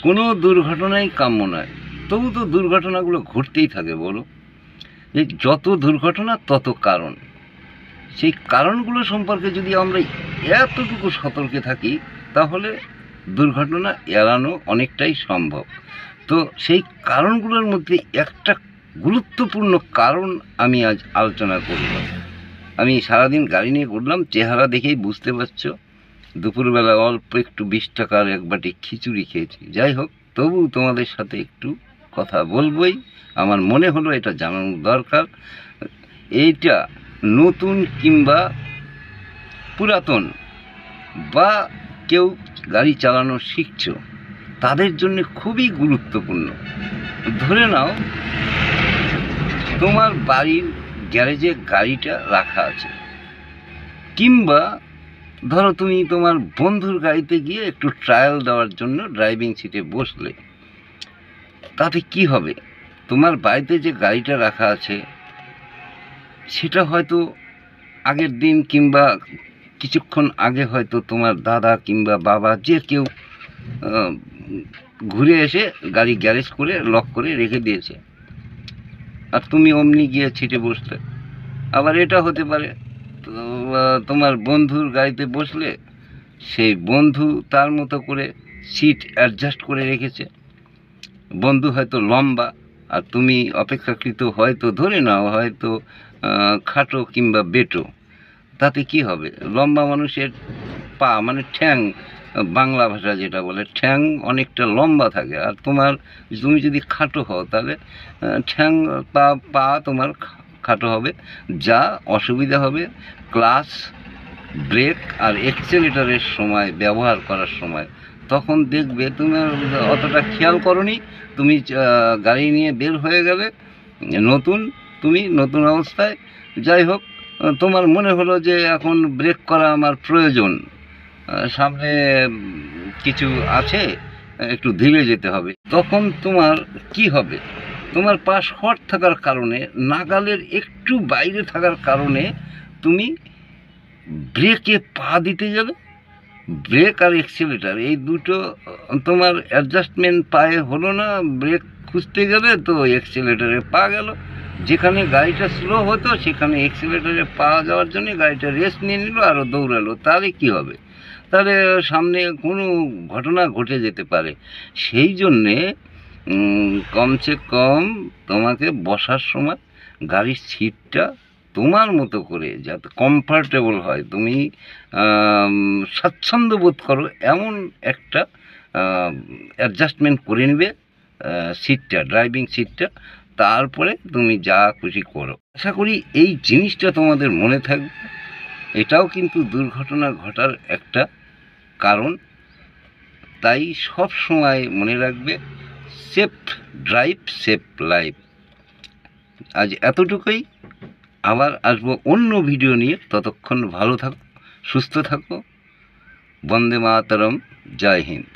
কোনো দুর্ঘটনাই কাম্য নয়, তবু তো দুর্ঘটনাগুলো ঘটতেই থাকে। বলো, এই যত দুর্ঘটনা তত কারণ। সেই কারণগুলো সম্পর্কে যদি আমরা এতটুকু সতর্কে থাকি, তাহলে দুর্ঘটনা এড়ানো অনেকটাই সম্ভব। তো সেই কারণগুলোর মধ্যে একটা গুরুত্বপূর্ণ কারণ আমি আজ আলোচনা করব। আমি সারাদিন গাড়ি নিয়ে ঘুরলাম, চেহারা দেখেই বুঝতে পারছো দুপুরবেলা অল্প একটু 20 টাকার এক বাটি খিচুড়ি খেয়েছি। যাই হোক, তবু তোমাদের সাথে একটু কথা বলবই, আমার মনে হলো এটা জানানো দরকার। এইটা নতুন কিংবা পুরাতন বা কেউ গাড়ি চালানো শিখছো, তাদের জন্য খুবই গুরুত্বপূর্ণ। ধরে নাও তোমার বাড়ির গ্যারেজে গাড়িটা রাখা আছে, কিংবা ধরো তুমি তোমার বন্ধুর গাড়িতে গিয়ে একটু ট্রায়াল দেওয়ার জন্য ড্রাইভিং সিটে বসলে। তাতে কি হবে, তোমার বাড়িতে যে গাড়িটা রাখা আছে সেটা হয়তো আগের দিন কিংবা কিছুক্ষণ আগে হয়তো তোমার দাদা কিংবা বাবা যে কেউ ঘুরে এসে গাড়ি গ্যারেজ করে লক করে রেখে দিয়েছে, আর তুমি অমনি গিয়ে সিটে বসলে। আবার এটা হতে পারে তোমার বন্ধুর গাড়িতে বসলে সেই বন্ধু তার মতো করে সিট অ্যাডজাস্ট করে রেখেছে। বন্ধু হয়তো লম্বা আর তুমি অপেক্ষাকৃত হয়তো ধরে নাও হয়তো খাটো কিংবা বেটো। তাতে কি হবে, লম্বা মানুষের পা মানে ঠ্যাং, বাংলা ভাষা যেটা বলে ঠ্যাং অনেকটা লম্বা থাকে, আর তুমি যদি খাটো হও তাহলে ঠ্যাং পা তোমার খাটো হবে। যা অসুবিধা হবে ক্লাচ, ব্রেক আর এক্সেলেটারের সময় ব্যবহার করার সময়। তখন দেখবে তুমি অতটা খেয়াল করনি, তুমি গাড়ি নিয়ে বের হয়ে গেলে তুমি নতুন অবস্থায়। যাই হোক, তোমার মনে হলো যে এখন ব্রেক করা আমার প্রয়োজন, সামনে কিছু আছে, একটু ধীরে যেতে হবে। তখন তোমার কি হবে, তোমার পা শর্ট থাকার কারণে, নাগালের একটু বাইরে থাকার কারণে তুমি ব্রেকে পা দিতে গেলে ব্রেক আর এক্সেলেটার এই দুটো তোমার অ্যাডজাস্টমেন্ট পায়ে হলো না, ব্রেক খুঁজতে গেলে তো এক্সেলেটারে পা গেল। যেখানে গাড়িটা স্লো হতো সেখানে এক্সেলেটারে পা যাওয়ার জন্য গাড়িটা রেস্ট নিয়ে নিল, আরও দৌড়ালো। তাহলে কি হবে, তাহলে সামনে কোনো ঘটনা ঘটে যেতে পারে। সেই জন্যে কমসে কম তোমাকে বসার সময় গাড়ির সিটটা তোমার মতো করে যাতে কমফর্টেবল হয়, তুমি স্বাচ্ছন্দ্য বোধ করো, এমন একটা অ্যাডজাস্টমেন্ট করে নেবে সিটটা, ড্রাইভিং সিটটা। তারপরে তুমি যা খুশি করো। আশা করি এই জিনিসটা তোমাদের মনে থাকবে। এটাও কিন্তু দুর্ঘটনা ঘটার একটা কারণ। তাই সব সময় মনে রাখবে, সেফ ড্রাইভ সেফ লাইফ। আজ এতটুকুই, আবার আসবো অন্য ভিডিও নিয়ে। ততক্ষণ ভালো থাকো, সুস্থ থাকো। বন্দে মাতরম, জয় হিন্দ।